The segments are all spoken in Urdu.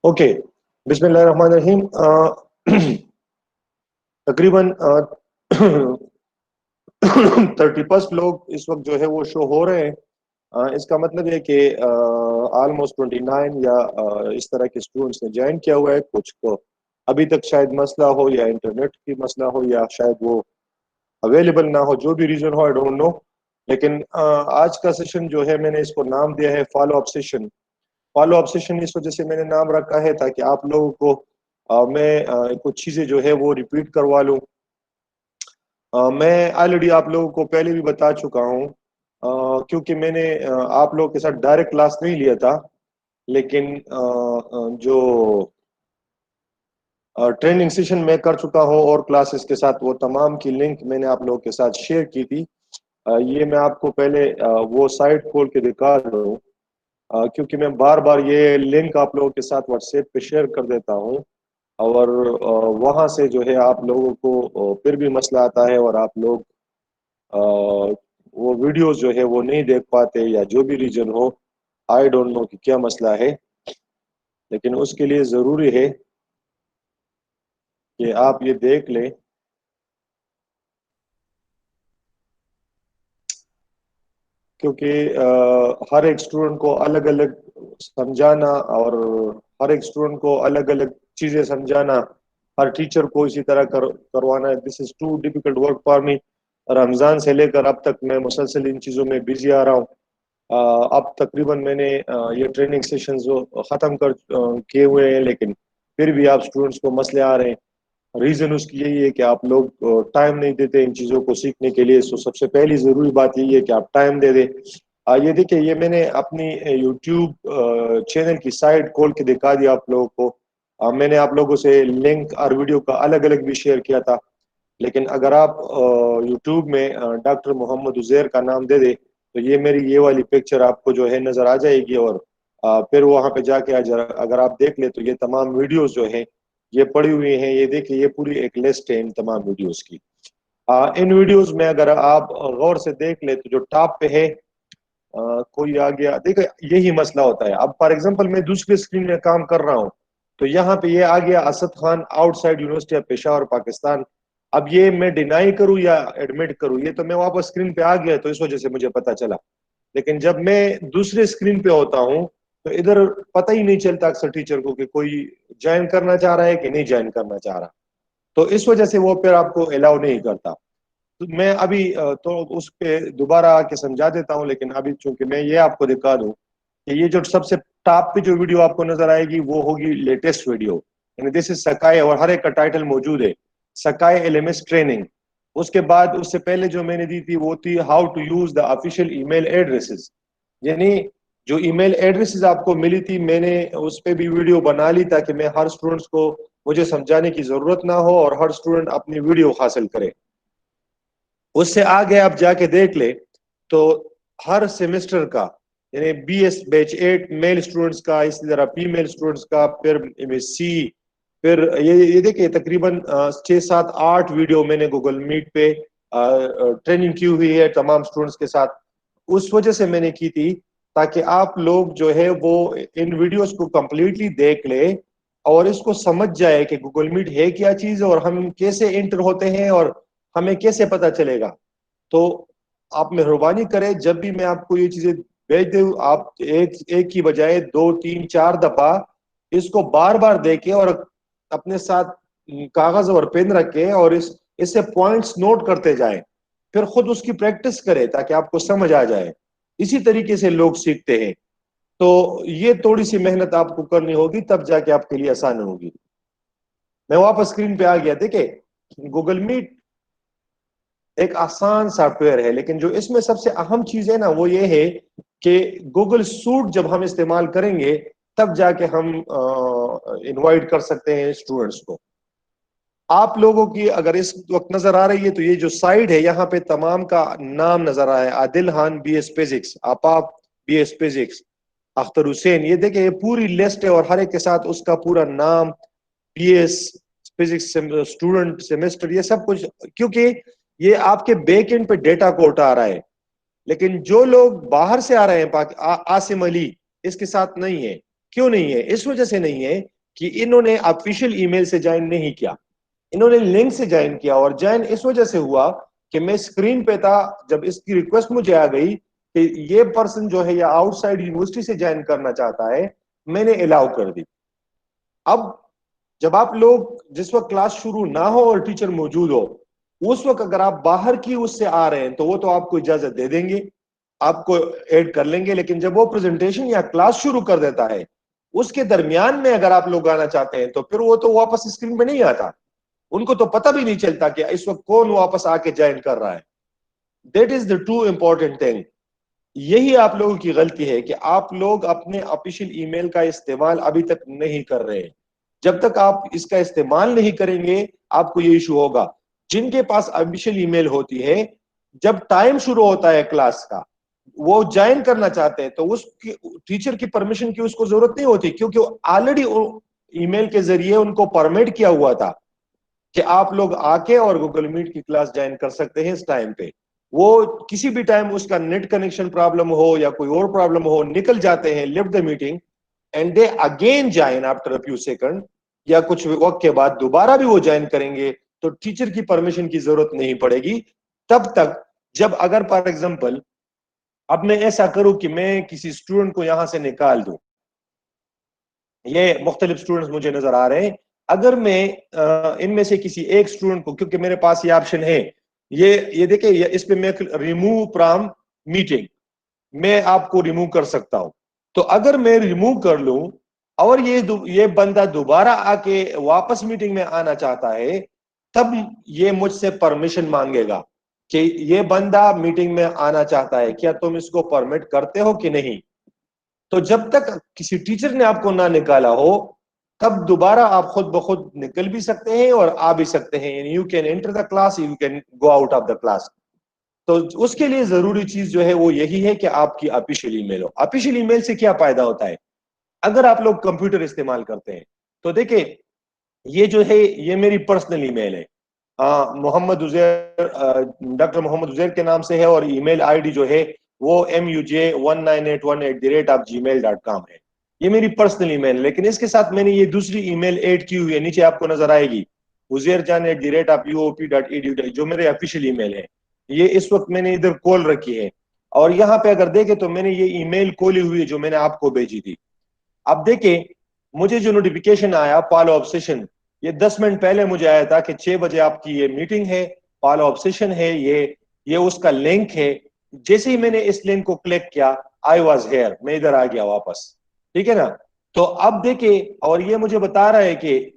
اوکے، بسم اللہ الرحمن الرحیم. تقریباً 30+ لوگ اس وقت جو ہے وہ شو ہو رہے ہیں. اس کا مطلب ہے کہ آلموسٹ 29 یا اس طرح کے اسٹوڈنٹس نے جوائن کیا ہوا ہے. کچھ کو ابھی تک شاید مسئلہ ہو یا انٹرنیٹ کی مسئلہ ہو یا شاید وہ اویلیبل نہ ہو، جو بھی reason who, I don't know. لیکن آج کا سیشن جو ہے میں نے اس کو نام دیا ہے follow up session. Follow up session اس وجہ سے میں نے نام رکھا ہے تاکہ آپ لوگوں کو میں کچھ چیزیں جو ہے وہ ریپیٹ کروا لوں. میں آلریڈی آپ لوگوں کو پہلے بھی بتا چکا ہوں، کیونکہ میں نے آپ لوگوں کے ساتھ ڈائریکٹ کلاس نہیں لیا تھا، لیکن جو ٹریننگ سیشن میں کر چکا ہوں اور کلاسز کے ساتھ وہ تمام کی لنک میں نے آپ لوگوں کے ساتھ شیئر کی تھی. یہ میں آپ کو پہلے وہ سائٹ کھول کے دکھا دوں، کیونکہ میں بار بار یہ لنک آپ لوگوں کے ساتھ واٹس ایپ پہ شیئر کر دیتا ہوں، اور وہاں سے جو ہے آپ لوگوں کو پھر بھی مسئلہ آتا ہے اور آپ لوگ وہ ویڈیوز جو ہے وہ نہیں دیکھ پاتے یا جو بھی reason who, I don't know کہ کیا مسئلہ ہے. لیکن اس کے لیے ضروری ہے کہ آپ یہ دیکھ لیں کیونکہ ہر ایک اسٹوڈنٹ کو الگ الگ سمجھانا اور ہر ایک اسٹوڈنٹ کو الگ الگ چیزیں سمجھانا، ہر ٹیچر کو اسی طرح کروانا، this is too difficult work for me. Ramzan سے لے کر اب تک میں مسلسل ان چیزوں میں بزی آ رہا ہوں. اب تقریباً میں نے یہ ٹریننگ سیشنز ختم کیے ہوئے ہیں، لیکن پھر بھی آپ اسٹوڈنٹس کو مسئلے آ رہے ہیں. ریزن اس کی یہی ہے کہ آپ لوگ ٹائم نہیں دیتے ان چیزوں کو سیکھنے کے لیے. سب سے پہلی ضروری بات یہی ہے کہ آپ ٹائم دے دیں. یہ دیکھیں، یہ میں نے اپنی یوٹیوب چینل کی سائٹ کھول کے دکھا دیا آپ لوگوں کو. میں نے آپ لوگوں سے لنک اور ویڈیو کا الگ الگ بھی شیئر کیا تھا، لیکن اگر آپ یوٹیوب میں ڈاکٹر محمد عزیر کا نام دے دیں تو یہ میری یہ والی پکچر آپ کو جو ہے نظر آ جائے گی. اور پھر وہاں پہ جا کے اگر آپ دیکھ لیں تو یہ تمام ویڈیوز جو ہیں یہ پڑی ہوئی ہیں. یہ دیکھیں، یہ پوری ایک لسٹ ہے ان تمام ویڈیوز کی. ان ویڈیوز میں اگر آپ غور سے دیکھ لیں تو جو ٹاپ پہ ہے کوئی آ گیا، دیکھیں یہی مسئلہ ہوتا ہے. اب فار ایگزامپل میں دوسرے اسکرین میں کام کر رہا ہوں تو یہاں پہ یہ آ گیا Asad Khan out side university of Peshawar Pakistan. اب یہ میں ڈینائی کروں یا ایڈمٹ کروں، یہ تو میں واپس اسکرین پہ آ گیا تو اس وجہ سے مجھے پتا چلا. لیکن جب میں دوسرے اسکرین پہ ہوتا ہوں تو ادھر پتہ ہی نہیں چلتا اکثر ٹیچر کو کہ کوئی جوائن کرنا چاہ رہا ہے کہ نہیں جوائن کرنا چاہ رہا. تو اس وجہ سے وہ پھر آپ کو الاؤ نہیں کرتا. تو میں ابھی تو اس پہ دوبارہ آ کے سمجھا دیتا ہوں، لیکن ابھی چونکہ میں یہ آپ کو دکھا دوں کہ یہ جو سب سے ٹاپ پہ جو ویڈیو آپ کو نظر آئے گی وہ ہوگی لیٹسٹ ویڈیو، یعنی دس از سکائے، اور ہر ایک کا ٹائٹل موجود ہے، سکائے ایل ایم ایس ٹریننگ. اس کے بعد اس سے پہلے جو میں نے دی تھی وہ تھی how to use the official email addresses. یعنی جو ای میل ایڈریسز آپ کو ملی تھی میں نے اس پہ بھی ویڈیو بنا لی تاکہ میں ہر اسٹوڈنٹس کو مجھے سمجھانے کی ضرورت نہ ہو اور ہر اسٹوڈنٹ اپنی ویڈیو حاصل کرے. اس سے آگے آپ جا کے دیکھ لیں تو ہر سیمسٹر کا، یعنی بی ایس بیچ 8 میل اسٹوڈنٹس کا، اسی طرح فیمیل اسٹوڈنٹس کا، پھر ایم ایس سی، پھر یہ دیکھیں تقریباً 6 7 8 ویڈیو میں نے گوگل میٹ پہ ٹریننگ کی ہوئی ہے تمام اسٹوڈنٹس کے ساتھ. اس وجہ سے میں نے کی تھی تاکہ آپ لوگ جو ہے وہ ان ویڈیوز کو کمپلیٹلی دیکھ لیں اور اس کو سمجھ جائے کہ گوگل میٹ ہے کیا چیز اور ہم کیسے انٹر ہوتے ہیں اور ہمیں کیسے پتا چلے گا. تو آپ مہربانی کریں، جب بھی میں آپ کو یہ چیزیں بھیج دوں آپ ایک کی بجائے 2 3 4 دفعہ اس کو بار بار دیکھیں اور اپنے ساتھ کاغذ اور پین رکھیں اور اس سے پوائنٹس نوٹ کرتے جائیں، پھر خود اس کی پریکٹس کریں تاکہ آپ کو سمجھ آ جائے. اسی طریقے سے لوگ سیکھتے ہیں. تو یہ تھوڑی سی محنت آپ کو کرنی ہوگی تب جا کے آپ کے لیے آسان ہوگی. میں واپس اسکرین پہ آ گیا. دیکھیں گوگل میٹ ایک آسان سافٹ ویئر ہے، لیکن جو اس میں سب سے اہم چیز ہے نا وہ یہ ہے کہ گوگل سوٹ جب ہم استعمال کریں گے تب جا کے ہم انوائٹ کر سکتے ہیں اسٹوڈنٹس کو. آپ لوگوں کی اگر اس وقت نظر آ رہی ہے تو یہ جو سائڈ ہے یہاں پہ تمام کا نام نظر آیا ہے، Adil Khan B S physics, آپاپ B S physics, Akhtar Hussain. یہ دیکھیں یہ پوری لسٹ ہے اور ہر ایک کے ساتھ اس کا پورا نام، be S physics student, semester, یہ سب کچھ، کیونکہ یہ آپ کے بیک اینڈ پہ ڈیٹا کو اٹھا رہا ہے. لیکن جو لوگ باہر سے آ رہے ہیں عاصم علی اس کے ساتھ نہیں ہے. کیوں نہیں ہے؟ اس وجہ سے نہیں ہے کہ انہوں نے آفیشیل ای میل سے جوائن نہیں کیا, انہوں نے لنک سے جوائن کیا, اور جوائن اس وجہ سے ہوا کہ میں اسکرین پہ تھا, جب اس کی ریکویسٹ مجھے آ گئی کہ یہ پرسن جو ہے یا آؤٹ سائڈ یونیورسٹی سے جوائن کرنا چاہتا ہے, میں نے الاؤ کر دی. اب جب آپ لوگ جس وقت کلاس شروع نہ ہو اور ٹیچر موجود ہو, اس وقت اگر آپ باہر کی اس سے آ رہے ہیں تو وہ تو آپ کو اجازت دے دیں گے, آپ کو ایڈ کر لیں گے, لیکن جب وہ پریزنٹیشن یا کلاس شروع کر دیتا ہے اس کے درمیان میں اگر آپ لوگ آنا چاہتے ہیں تو پھر وہ تو واپس اسکرین پہ نہیں آتا, ان کو تو پتہ بھی نہیں چلتا کہ اس وقت کون واپس آ کے جوائن کر رہا ہے. That is the true important thing. یہی آپ لوگوں کی غلطی ہے کہ آپ لوگ اپنے آفیشیل ای میل کا استعمال ابھی تک نہیں کر رہے. جب تک آپ اس کا استعمال نہیں کریں گے آپ کو یہ ایشو ہوگا. جن کے پاس آفیشیل ای میل ہوتی ہے, جب ٹائم شروع ہوتا ہے کلاس کا, وہ جوائن کرنا چاہتے ہیں تو اس کی ٹیچر کی پرمیشن کی اس کو ضرورت نہیں ہوتی, کیونکہ آلریڈی ای میل کے ذریعے ان کو پرمٹ کیا ہوا تھا کہ آپ لوگ آ کے اور گوگل میٹ کی کلاس جوائن کر سکتے ہیں اس ٹائم پہ. وہ کسی بھی ٹائم اس کا نیٹ کنیکشن پرابلم ہو یا کوئی اور پرابلم ہو, نکل جاتے ہیں, left the meeting and they again join after a few second, یا کچھ وقت کے بعد دوبارہ بھی وہ جوائن کریں گے تو ٹیچر کی پرمیشن کی ضرورت نہیں پڑے گی تب تک جب, اگر فار ایگزامپل اب میں ایسا کروں کہ میں کسی اسٹوڈنٹ کو یہاں سے نکال دوں, یہ مختلف اسٹوڈنٹس مجھے نظر آ رہے ہیں, اگر میں ان میں سے کسی ایک اسٹوڈنٹ کو, کیونکہ میرے پاس یہ آپشن ہے, یہ دیکھیں اس پہ میں ریموو فرام میٹنگ, میں آپ کو ریموو کر سکتا ہوں. تو اگر میں ریموو کر لوں اور یہ بندہ دوبارہ آ کے واپس میٹنگ میں آنا چاہتا ہے, تب یہ مجھ سے پرمیشن مانگے گا کہ یہ بندہ میٹنگ میں آنا چاہتا ہے, کیا تم اس کو پرمٹ کرتے ہو کہ نہیں. تو جب تک کسی ٹیچر نے آپ کو نہ نکالا ہو تب دوبارہ آپ خود بخود نکل بھی سکتے ہیں اور آ بھی سکتے ہیں. You can enter the class, you can go out of the class. تو اس کے لیے ضروری چیز جو ہے وہ یہی ہے کہ آپ کی آفیشیل ای میل ہو. آفیشیل ای میل سے کیا فائدہ ہوتا ہے, اگر آپ لوگ کمپیوٹر استعمال کرتے ہیں تو دیکھیں یہ جو ہے یہ میری پرسنل ای میل ہے, محمد عزیر, ڈاکٹر محمد عزیر کے نام سے ہے, اور ای میل آئی ڈی جو ہے وہ muj1981@gmail.com ہے. یہ میری پرسنل ای میل, لیکن اس کے ساتھ میں نے یہ دوسری ای میل ایڈ کی ہوئی ہے, نیچے آپ کو نظر آئے گی uzairjan@uop.edu, جو میرے آفیشیل ای میل ہے. یہ اس وقت میں نے ادھر کال رکھی ہے, اور یہاں پہ اگر دیکھیں تو میں نے یہ ای میل کھولی ہوئی ہے جو میں نے آپ کو بھیجی تھی. اب دیکھیں مجھے جو نوٹیفیکیشن آیا فالو اپ سیشن, یہ 10 منٹ پہلے مجھے آیا تھا کہ 6 بجے آپ کی یہ میٹنگ ہے, فالو اپ سیشن ہے, یہ اس کا لنک ہے. جیسے ہی میں نے اس لنک کو کلک کیا, آئی واز ہیئر, میں ادھر آ گیا واپس, ٹھیک ہے نا. تو اب دیکھیں, اور یہ مجھے بتا رہا ہے کہ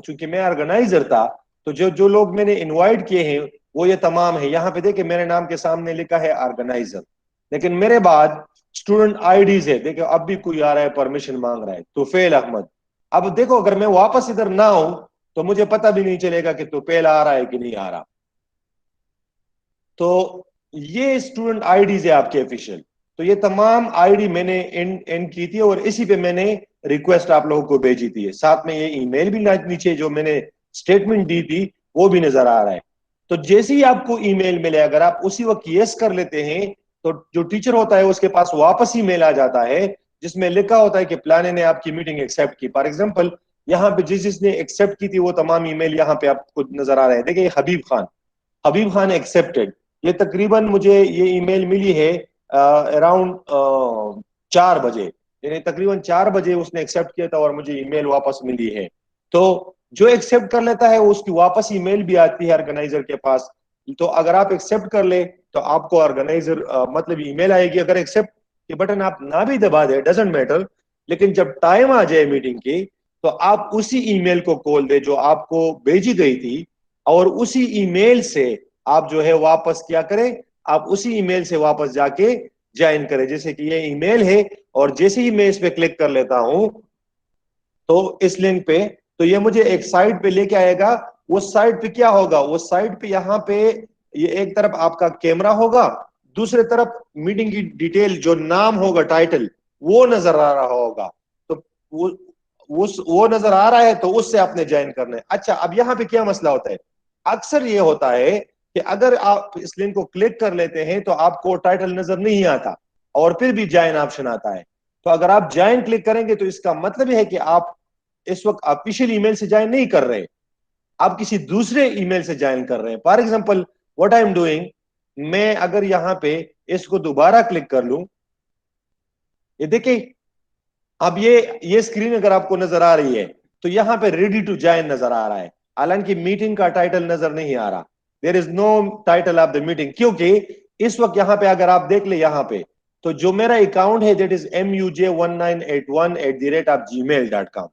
چونکہ میں آرگنائزر تھا تو جو لوگ میں نے انوائٹ کیے ہیں وہ یہ تمام ہے. یہاں پہ دیکھیں میرے نام کے سامنے لکھا ہے آرگنائزر, لیکن میرے بعد اسٹوڈنٹ آئی ڈیز ہے. دیکھیں اب بھی کوئی آ رہا ہے پرمیشن مانگ رہا ہے, توفیل احمد. اب دیکھو اگر میں واپس ادھر نہ ہوں تو مجھے پتہ بھی نہیں چلے گا کہ توفیل آ رہا ہے کہ نہیں آ رہا. تو یہ اسٹوڈنٹ آئی ڈیز ہے آپ کے آفیشیل. تو یہ تمام آئی ڈی میں نے ان کی تھی, اور اسی پہ میں نے ریکویسٹ آپ لوگوں کو بھیجی تھی. ساتھ میں یہ ای میل بھی نیچے جو میں نے اسٹیٹمنٹ دی تھی وہ بھی نظر آ رہا ہے. تو جیسے ہی آپ کو ای میل ملے, اگر آپ اسی وقت یس کر لیتے ہیں تو جو ٹیچر ہوتا ہے اس کے پاس واپس ای میل آ جاتا ہے جس میں لکھا ہوتا ہے کہ پلانے نے آپ کی میٹنگ ایکسیپٹ کی. فار ایگزامپل یہاں پہ جس نے ایکسیپٹ کی تھی وہ تمام ای میل یہاں پہ آپ کو نظر آ رہے ہیں. دیکھیں حبیب خان ایکسیپٹڈ, یہ تقریباً مجھے یہ ای میل ملی ہے اراؤنڈ 4 بجے, یعنی تقریباً 4 بجے اس نے ایکسیپٹ کیا تھا اور مجھے ای میل واپس ملی ہے. تو جو ایکسیپٹ کر لیتا ہے اس کی واپس ای میل بھی آتی ہے آرگنائزر کے پاس. تو اگر آپ ایکسیپٹ کر لیں تو آپ کو آرگنائزر مطلب ای میل آئے گی. اگر ایکسیپٹ کے بٹن آپ نہ بھی دبا دیں ڈزنٹ میٹر, لیکن جب ٹائم آ جائے میٹنگ کی تو آپ اسی ای میل کو کھول دیں جو آپ کو بھیجی گئی تھی, اور اسی ای میل سے آپ جو ہے واپس کیا کریں, آپ اسی ای میل سے واپس جا کے جوائن کریں. جیسے کہ یہ ای میل ہے, اور جیسے ہی میں اس پہ کلک کر لیتا ہوں تو اس لنک پہ, تو یہ مجھے ایک سائٹ پہ لے کے آئے گا. اس سائٹ پہ کیا ہوگا, اس سائٹ پہ یہاں پہ یہ ایک طرف آپ کا کیمرہ ہوگا, دوسرے طرف میٹنگ کی ڈیٹیل جو نام ہوگا ٹائٹل وہ نظر آ رہا ہوگا. تو وہ نظر آ رہا ہے تو اس سے آپ نے جوائن کرنا ہے. اچھا اب یہاں پہ کیا مسئلہ ہوتا ہے, اکثر یہ ہوتا ہے کہ اگر آپ اس لنک کو کلک کر لیتے ہیں تو آپ کو ٹائٹل نظر نہیں آتا اور پھر بھی جوائن آپشن آتا ہے. تو اگر آپ جوائن کلک کریں گے تو اس کا مطلب ہے کہ آپ اس وقت آفیشیل ای میل سے جوائن نہیں کر رہے, آپ کسی دوسرے ای میل سے جوائن کر رہے ہیں. For example what I am doing, میں اگر یہاں پہ اس کو دوبارہ کلک کر لوں, یہ دیکھیں اب یہ اسکرین اگر آپ کو نظر آ رہی ہے تو یہاں پہ ریڈی ٹو جوائن نظر آ رہا ہے, حالانکہ میٹنگ کا ٹائٹل نظر نہیں آ رہا. دیر از نو ٹائٹل آف دا میٹنگ, کیونکہ اس وقت یہاں پہ اگر آپ دیکھ لیں یہاں پہ تو جو میرا اکاؤنٹ ہے دیٹ از muj1981@gmail.com,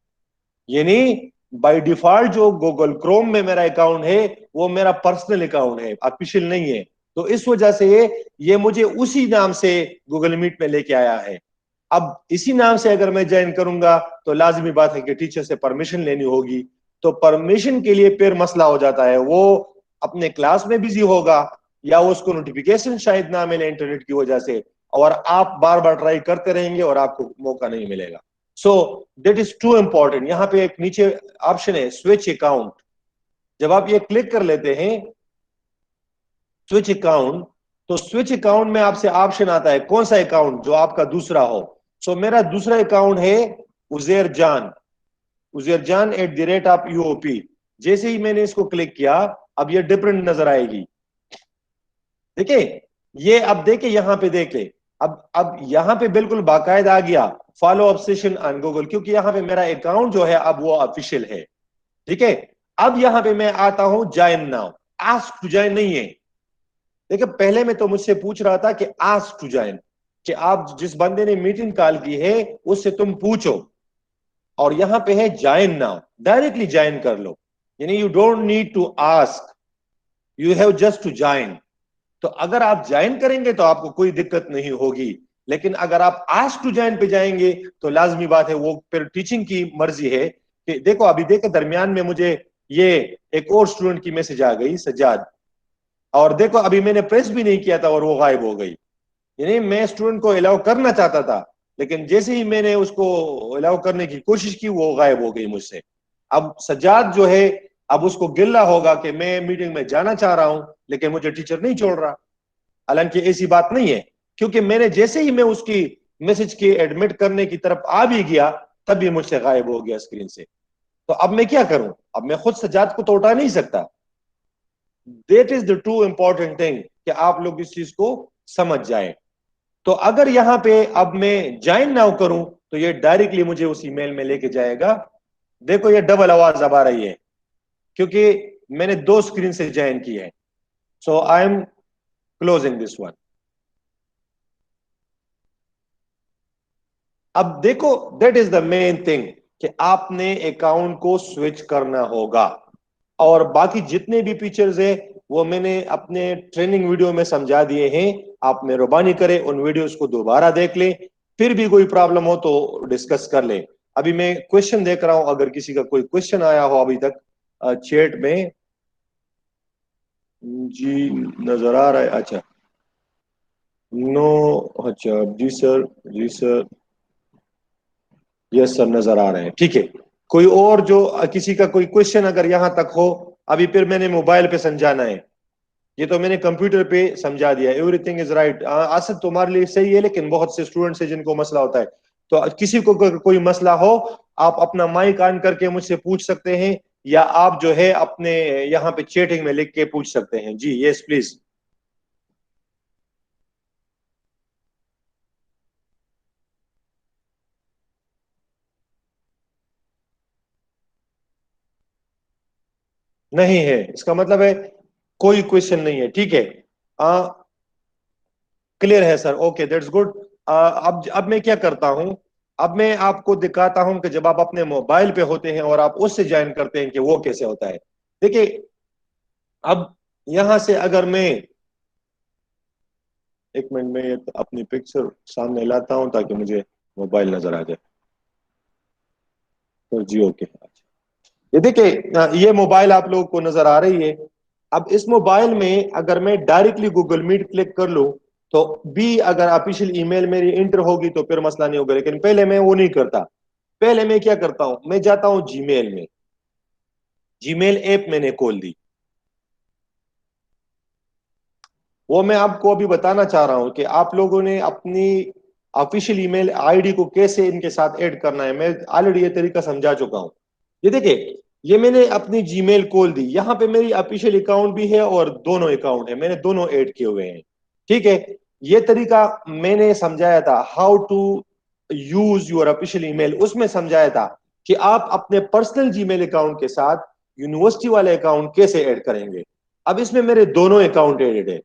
یعنی بائی ڈیفالٹ جو گوگل کروم میں میرا اکاؤنٹ ہے وہ میرا پرسنل اکاؤنٹ ہے, آفیشیل نہیں ہے. تو اس وجہ سے یہ مجھے اسی نام سے گوگل میٹ میں لے کے آیا ہے. اب اسی نام سے اگر میں جوائن کروں گا تو لازمی بات ہے کہ ٹیچر سے پرمیشن لینی ہوگی, تو پرمیشن کے لیے پھر مسئلہ ہو جاتا ہے, وہ اپنے کلاس میں بزی ہوگا یا اس کو نوٹیفیکیشن شاید نہ ملے انٹرنیٹ کی وجہ سے, اور آپ بار بار ٹرائی کرتے رہیں گے اور آپ کو موقع نہیں ملے گا. So that is too important. یہاں پہ ایک نیچے آپشن ہے سوئچ اکاؤنٹ, جب آپ یہ کلک کر لیتے ہیں سوئچ اکاؤنٹ, تو سوئچ اکاؤنٹ میں آپ سے آپشن آتا ہے کون سا اکاؤنٹ جو آپ کا دوسرا ہو. سو میرا دوسرا اکاؤنٹ ہے عزیر جان @UOP. جیسے ہی میں نے اس کو کلک کیا اب یہ ڈفرنٹ نظر آئے گی, دیکھیں یہ, اب دیکھیں یہاں پہ دیکھیں اب یہاں پہ بالکل باقاعدہ آ گیا follow up session on Google, کیونکہ یہاں پہ میرا اکاؤنٹ جو ہے اب وہ آفیشیل ہے. ٹھیک ہے, اب یہاں پہ میں آتا ہوں join now, ask to join نہیں ہے. دیکھیں پہلے میں تو مجھ سے پوچھ رہا تھا کہ آسک ٹو جوائن, کہ آپ جس بندے نے میٹنگ کال کی ہے اس سے تم پوچھو, اور یہاں پہ ہے جوائن ناؤ, ڈائریکٹلی جوائن کر لو, یعنی you don't need to ask, you have just to join. تو اگر آپ جوائن کریں گے تو آپ کو کوئی دقت نہیں ہوگی, لیکن اگر آپ آسک ٹو جوائن پہ جائیں گے تو لازمی بات ہے وہ پھر ٹیچنگ کی مرضی ہے کہ دیکھو ابھی دیکھو درمیان میں مجھے یہ ایک اور اسٹوڈنٹ کی میسج آ گئی سجاد, اور دیکھو ابھی میں نے پریس بھی نہیں کیا تھا اور وہ غائب ہو گئی. یعنی میں اسٹوڈنٹ کو الاؤ کرنا چاہتا تھا, لیکن جیسے ہی میں نے اس کو الاؤ کرنے کی کوشش کی وہ غائب ہو گئی مجھ سے. اب سجاد جو ہے اب اس کو گلہ ہوگا کہ میں میٹنگ میں جانا چاہ رہا ہوں لیکن مجھے ٹیچر نہیں چھوڑ رہا, حالانکہ ایسی بات نہیں ہے, کیونکہ میں نے جیسے ہی میں اس کی میسج کی ایڈمٹ کرنے کی طرف آ بھی گیا تب بھی مجھ سے غائب ہو گیا اسکرین سے. تو اب میں کیا کروں, اب میں خود سجاد کو تو اٹھا نہیں سکتا. That is the true important thing کہ آپ لوگ اس چیز کو سمجھ جائیں. تو اگر یہاں پہ اب میں جوائن ناؤ کروں تو یہ ڈائریکٹلی مجھے اس ای میل میں لے کے جائے گا. دیکھو یہ ڈبل آواز اب آ رہی ہے کیونکہ میں نے 2 اسکرین سے جوائن کی ہے. So I am closing this one. اب دیکھو that is the main thing کہ آپ نے اکاؤنٹ کو سوئچ کرنا ہوگا, اور باقی جتنے بھی فیچرز ہیں وہ میں نے اپنے ٹریننگ ویڈیو میں سمجھا دیے ہیں. آپ مہربانی کریں ان ویڈیوز کو دوبارہ دیکھ لیں, پھر بھی کوئی پرابلم ہو تو ڈسکس کر لیں. ابھی میں کوشچن دیکھ رہا ہوں, اگر کسی کا کوئی کوشچن آیا ہو ابھی تک چیٹ میں. جی نظر آ رہا ہے, اچھا نو, اچھا جی سر یس سر نظر آ رہے ہیں. ٹھیک ہے, کوئی اور جو کسی کا کوئی کوشچن اگر یہاں تک ہو, ابھی پھر میں نے موبائل پہ سمجھانا ہے, یہ تو میں نے کمپیوٹر پہ سمجھا دیا. Every thing is right. Asif تمہارے لیے صحیح ہے, لیکن بہت سے اسٹوڈنٹس ہیں جن کو مسئلہ ہوتا ہے, تو کسی کو کوئی مسئلہ ہو آپ اپنا مائک آن کر کے مجھ سے پوچھ سکتے ہیں, یا آپ جو ہے اپنے یہاں پہ چیٹنگ میں لکھ کے پوچھ سکتے ہیں. جی یس پلیز. نہیں ہے اس کا مطلب ہے کوئی کوشچن نہیں ہے. ٹھیک ہے, کلیئر ہے سر, اوکے دیٹس گڈ. اب میں کیا کرتا ہوں, اب میں آپ کو دکھاتا ہوں کہ جب آپ اپنے موبائل پہ ہوتے ہیں اور آپ اس سے جوائن کرتے ہیں کہ وہ کیسے ہوتا ہے. دیکھیے اب یہاں سے اگر میں ایک منٹ میں اپنی پکچر سامنے لاتا ہوں تاکہ مجھے موبائل نظر آ جائے. تو جی اوکے, یہ دیکھیں یہ موبائل آپ لوگوں کو نظر آ رہی ہے. اب اس موبائل میں اگر میں ڈائریکٹلی گوگل میٹ کلک کر لوں تو بھی اگر آفیشیل ای میل میری انٹر ہوگی تو پھر مسئلہ نہیں ہوگا, لیکن پہلے میں وہ نہیں کرتا. پہلے میں کیا کرتا ہوں, میں جاتا ہوں جی میل میں, جی میل ایپ میں نے کھول دی. وہ میں آپ کو ابھی بتانا چاہ رہا ہوں کہ آپ لوگوں نے اپنی official E mile I D کو کیسے ان کے ساتھ ایڈ کرنا ہے. میں آلریڈی یہ طریقہ سمجھا چکا ہوں. یہ دیکھیں یہ میں نے اپنی جی میل کھول دی, یہاں پہ میری آفیشیل اکاؤنٹ بھی ہے اور دونوں اکاؤنٹ ہے, میں نے دونوں ایڈ کیے ہوئے ہیں. ٹھیک ہے, یہ طریقہ میں نے سمجھایا تھا how to use your official email, اس میں سمجھایا تھا کہ آپ اپنے پرسنل جی میل اکاؤنٹ کے ساتھ یونیورسٹی والے اکاؤنٹ کیسے ایڈ کریں گے. اب اس میں میرے دونوں اکاؤنٹ ایڈ ہے,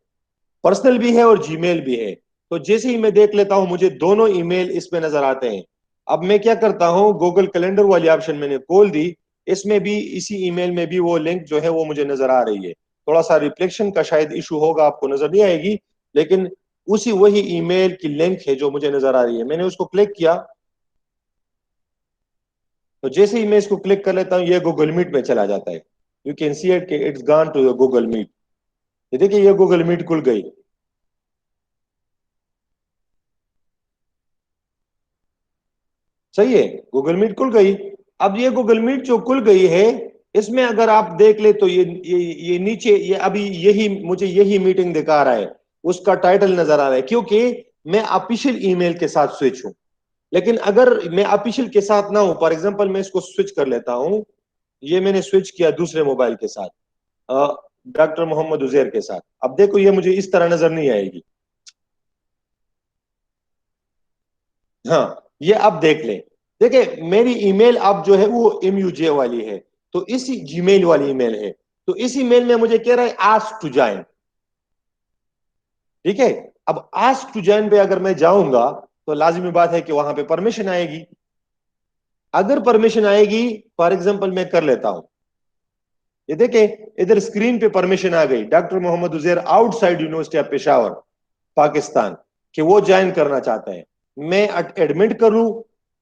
پرسنل بھی ہے اور جی میل بھی ہے. تو جیسے ہی میں دیکھ لیتا ہوں مجھے دونوں ای میل اس میں نظر آتے ہیں. اب میں کیا کرتا ہوں, گوگل کیلنڈر والی آپشن میں نے کھول دی, اس میں بھی اسی ای میل میں بھی وہ لنک جو ہے وہ مجھے نظر آ رہی ہے. تھوڑا سا ریفلیکشن کا شاید ایشو ہوگا, آپ کو نظر نہیں آئے گی, لیکن اسی وہی ای میل کی لنک ہے جو مجھے نظر آ رہی ہے. میں نے اس کو کلک کیا تو جیسے ہی میں اس کو کلک کر لیتا ہوں یہ گوگل میٹ میں چلا جاتا ہے. یو کین سی اٹ کہ اٹس گان ٹو گوگل میٹ. یہ دیکھیں یہ گوگل میٹ کھل گئی. صحیح ہے, گوگل میٹ کھل گئی. اب یہ گوگل میٹ جو کھل گئی ہے اس میں اگر آپ دیکھ لیں تو یہ نیچے یہ ابھی یہی مجھے یہی میٹنگ دکھا رہا ہے, اس کا ٹائٹل نظر آ رہا ہے کیونکہ میں آفیشیل ای میل کے ساتھ سوئچ ہوں. لیکن اگر میں آفیشیل کے ساتھ نہ ہوں, فار ایگزامپل میں اس کو سوئچ کر لیتا ہوں, یہ میں نے سوئچ کیا دوسرے موبائل کے ساتھ, ڈاکٹر محمد عزیر کے ساتھ. اب دیکھو یہ مجھے اس طرح نظر نہیں آئے گی. ہاں یہ اب دیکھ لیں, دیکھیں میری ای میل اب جو ہے وہ ایم یو جے والی ہے, تو اسی جی میل والی ای میل ہے. تو اسی میل میں مجھے کہہ رہا ہے آسک ٹو جوائن. ٹھیک ہے, اب آسک ٹو جوائن پہ اگر میں جاؤں گا تو لازمی بات ہے کہ وہاں پہ پرمیشن آئے گی. اگر پرمیشن آئے گی, فار ایگزامپل میں کر لیتا ہوں, یہ دیکھیں ادھر اسکرین پہ پرمیشن آ گئی, doctor Muhammad Uzair out side university of Peshawar Pakistan, کہ وہ جوائن کرنا چاہتا ہے. میں ایڈمٹ کروں,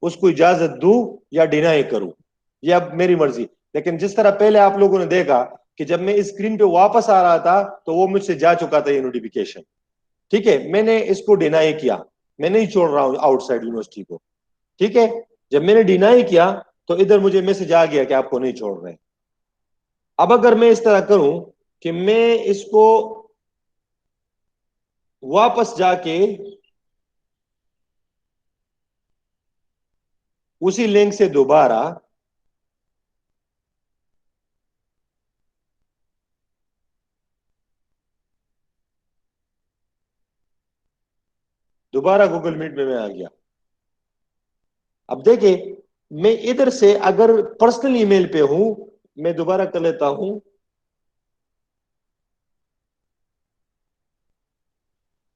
اس کو اجازت دوں یا ڈینائی کروں, یہ اب میری مرضی. لیکن جس طرح پہلے آپ لوگوں نے دیکھا کہ جب میں اسکرین پہ واپس آ رہا تھا تو وہ مجھ سے جا چکا تھا یہ نوٹیفیکیشن. ٹھیک ہے, میں نے اس کو ڈینائی کیا, میں نہیں چھوڑ رہا ہوں آؤٹ سائڈ یونیورسٹی کو. ٹھیک ہے, جب میں نے ڈینائی کیا تو ادھر مجھے میسج آ گیا کہ آپ کو نہیں چھوڑ رہے. اب اگر میں اس طرح کروں کہ میں اس کو واپس جا کے اسی لنک سے دوبارہ گوگل میٹ میں آ گیا. اب دیکھیں میں ادھر سے اگر پرسنل ای میل پہ ہوں, میں دوبارہ کر لیتا ہوں,